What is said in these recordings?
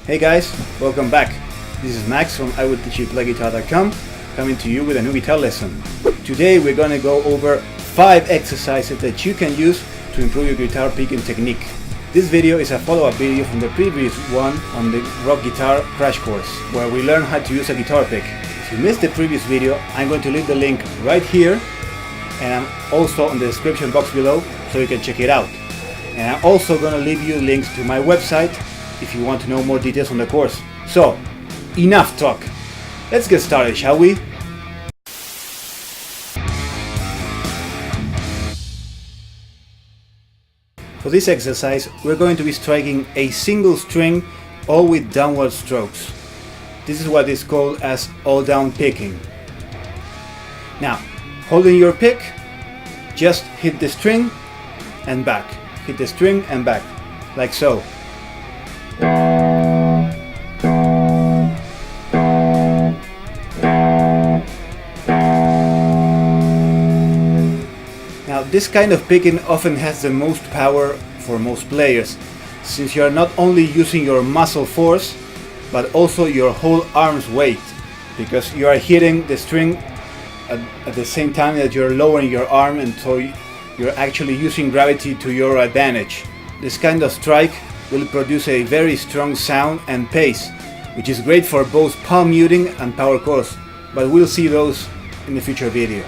Hey guys, welcome back. This is Max from iwillteachyouPlayGuitar.com, coming to you with a new guitar lesson. Today we're going to go over 5 exercises that you can use to improve your guitar picking technique. This video is a follow-up video from the previous one on the rock guitar crash course, where we learn how to use a guitar pick. If you missed the previous video, I'm going to leave the link right here, and I'm also in the description box below so you can check it out. And I'm also going to leave you links to my website if you want to know more details on the course. So, enough talk. Let's get started, shall we? For this exercise, we're going to be striking a single string, all with downward strokes. This is what is called as all-down picking. Now, holding your pick, just hit the string and back. Hit the string and back, like so. Now, this kind of picking often has the most power for most players, since you are not only using your muscle force, but also your whole arm's weight, because you are hitting the string at the same time that you're lowering your arm, and so you're actually using gravity to your advantage. This kind of strike will produce a very strong sound and pace, which is great for both palm muting and power chords, but we'll see those in the future video.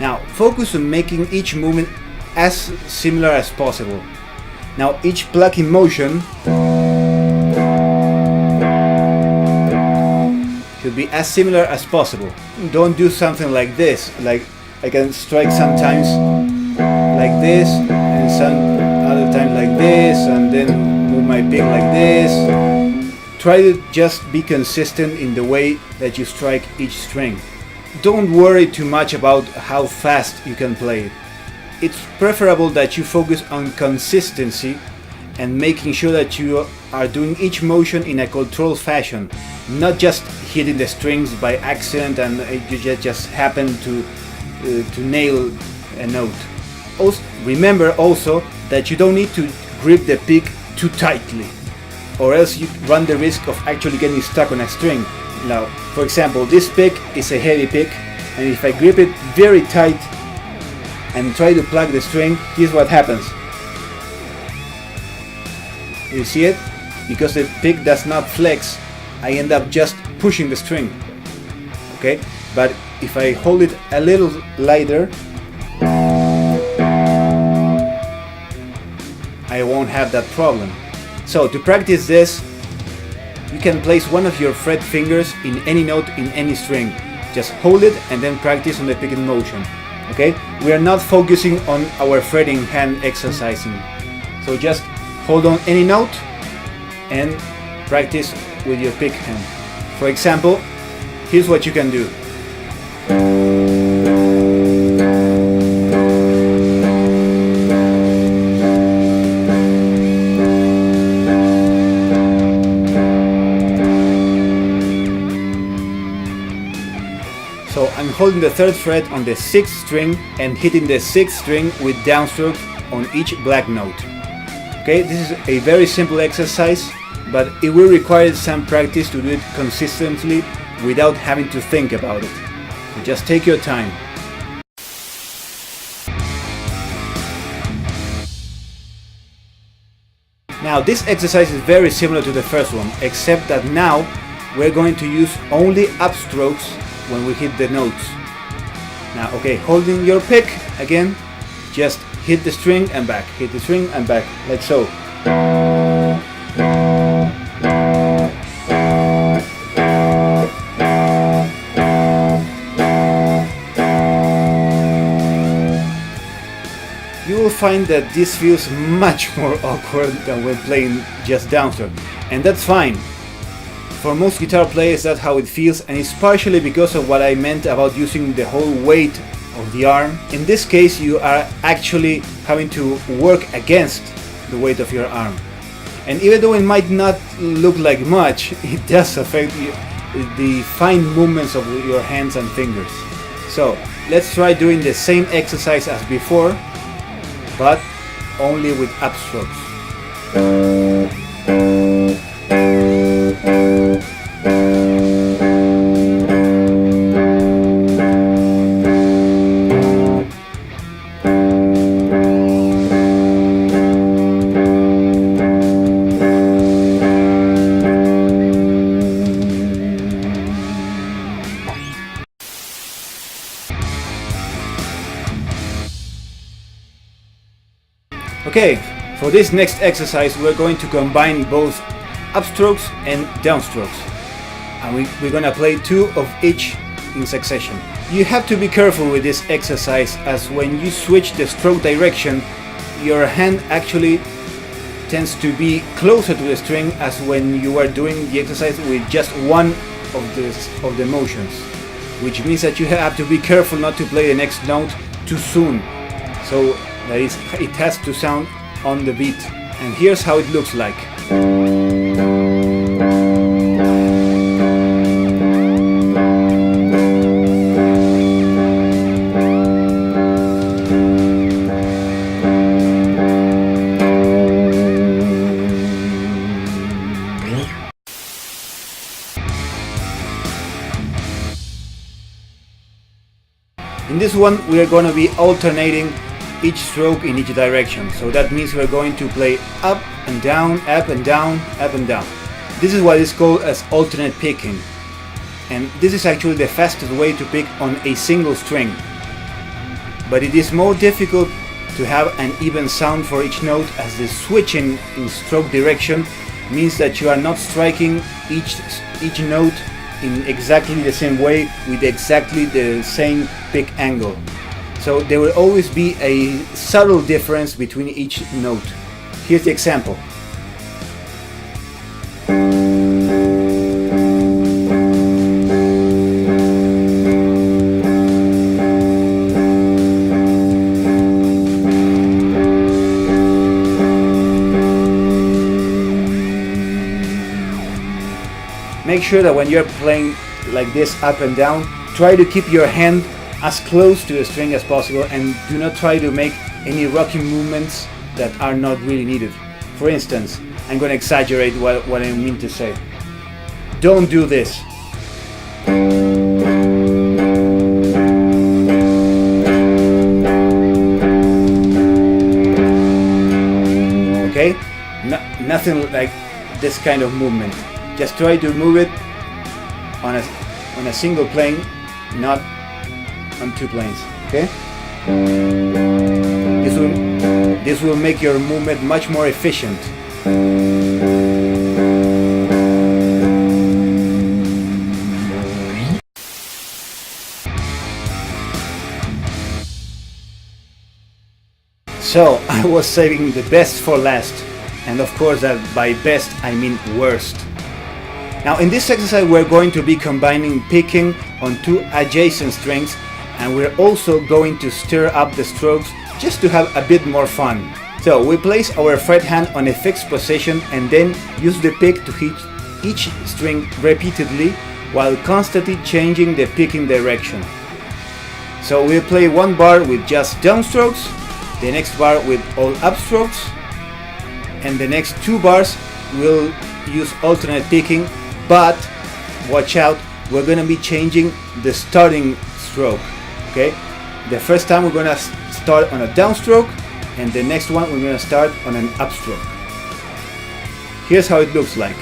Now, focus on making each movement as similar as possible. Now, each plucking motion should be as similar as possible. Don't do something like this, like I can strike sometimes like this, and some other times like this, and then move my pick like this. Try to just be consistent in the way that you strike each string. Don't worry too much about how fast you can play it. It's preferable that you focus on consistency and making sure that you are doing each motion in a controlled fashion, not just hitting the strings by accident and you just happen to nail a note. Also, remember also that you don't need to grip the pick too tightly, or else you run the risk of actually getting stuck on a string. Now, for example, this pick is a heavy pick, and if I grip it very tight and try to pluck the string, here's what happens. You see it? Because the pick does not flex, I end up just pushing the string. Okay? But if I hold it a little lighter, I won't have that problem. So to practice this, you can place one of your fret fingers in any note in any string. Just hold it and then practice on the picking motion. Okay? We are not focusing on our fretting hand exercising. So just hold on any note and practice with your pick hand. For example, here's what you can do. So I'm holding the 3rd fret on the 6th string and hitting the 6th string with downstroke on each black note. Okay, this is a very simple exercise, but it will require some practice to do it consistently without having to think about it. So just take your time. Now, this exercise is very similar to the first one, except that now we're going to use only upstrokes when we hit the notes. Now, okay, holding your pick again, just hit the string and back, hit the string and back, like so. You will find that this feels much more awkward than when playing just downstroke, and that's fine. For most guitar players, that's how it feels, and it's partially because of what I meant about using the whole weight of the arm. In this case, you are actually having to work against the weight of your arm. And even though it might not look like much, it does affect the fine movements of your hands and fingers. So, let's try doing the same exercise as before, but only with upstrokes. Okay, for this next exercise we're going to combine both upstrokes and downstrokes, and we're gonna play 2 of each in succession. You have to be careful with this exercise, as when you switch the stroke direction, your hand actually tends to be closer to the string as when you are doing the exercise with just one of the motions, which means that you have to be careful not to play the next note too soon, so that it has to sound on the beat. And here's how it looks like. In this one we are going to be alternating each stroke in each direction, so that means we're going to play up and down, up and down, up and down. This is what is called as alternate picking, and this is actually the fastest way to pick on a single string. But it is more difficult to have an even sound for each note, as the switching in stroke direction means that you are not striking each note in exactly the same way with exactly the same pick angle. So there will always be a subtle difference between each note. Here's the example. Make sure that when you're playing like this up and down, try to keep your hand as close to the string as possible, and do not try to make any rocking movements that are not really needed. For instance, I'm going to exaggerate what I mean to say. Don't do this. Okay? Nothing like this kind of movement. Just try to move it on a single plane, not on 2 planes. Okay? This will make your movement much more efficient. So I was saving the best for last, and of course that by best I mean worst. Now in this exercise we're going to be combining picking on 2 adjacent strings, and we're also going to stir up the strokes just to have a bit more fun. So we place our fret hand on a fixed position and then use the pick to hit each string repeatedly while constantly changing the picking direction. So we'll play 1 bar with just downstrokes, the next bar with all upstrokes, and the next 2 bars we'll use alternate picking. But watch out, we're going to be changing the starting stroke. Okay, the first time we're going to start on a downstroke, and the next one we're going to start on an upstroke. Here's how it looks like.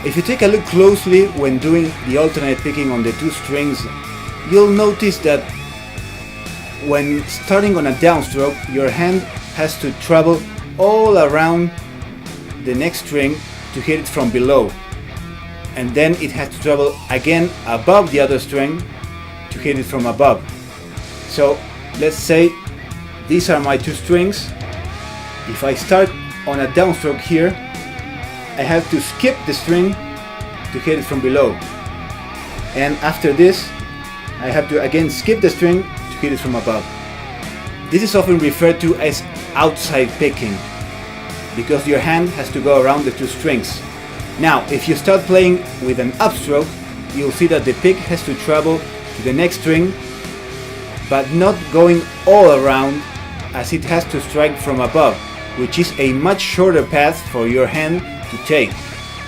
If you take a look closely when doing the alternate picking on the 2 strings, you'll notice that when starting on a downstroke, your hand has to travel all around the next string to hit it from below, and then it has to travel again above the other string to hit it from above. So let's say these are my 2 strings. If I start on a downstroke here, I have to skip the string to hit it from below, and after this I have to again skip the string to hit it from above. This is often referred to as outside picking, because your hand has to go around the 2 strings. Now if you start playing with an upstroke, you'll see that the pick has to travel to the next string, but not going all around as it has to strike from above, which is a much shorter path for your hand to take.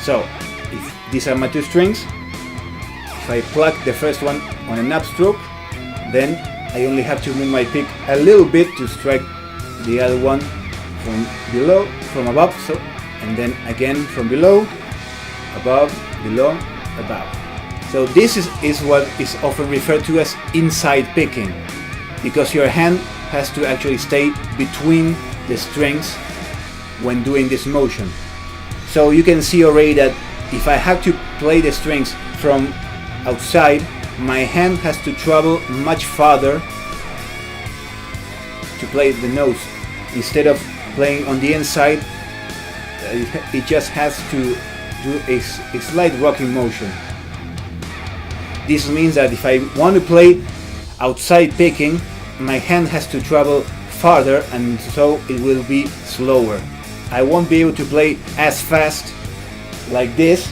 So if these are my two strings, if I pluck the first one on an upstroke, then I only have to move my pick a little bit to strike the other one from below, from above, so, and then again from below, above, below, above. So this is what is often referred to as inside picking, because your hand has to actually stay between the strings when doing this motion. So you can see already that if I have to play the strings from outside, my hand has to travel much farther to play the notes. Instead of playing on the inside, it just has to do a slight rocking motion. This means that if I want to play outside picking, my hand has to travel farther, and so it will be slower. I won't be able to play as fast like this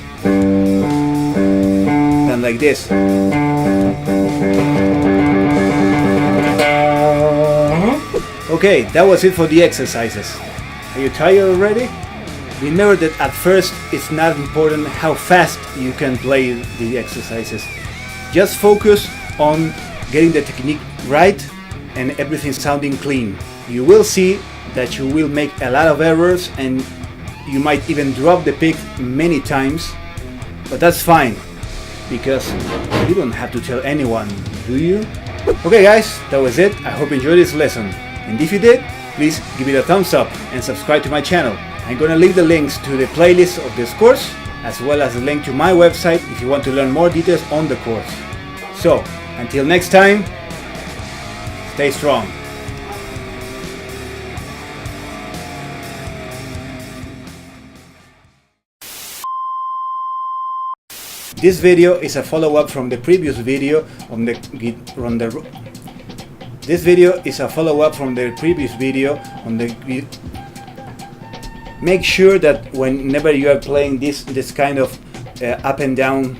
than like this. Okay, that was it for the exercises. Are you tired already? Remember that at first it's not important how fast you can play the exercises. Just focus on getting the technique right and everything sounding clean. You will see that you will make a lot of errors and you might even drop the pick many times, but that's fine because you don't have to tell anyone, do you? Okay guys, that was it. I hope you enjoyed this lesson, and if you did, please give it a thumbs up and subscribe to my channel. I'm gonna leave the links to the playlist of this course, as well as a link to my website if you want to learn more details on the course. So, until next time, stay strong. This video is a follow-up from the previous video on the Make sure that whenever you are playing this kind of up and down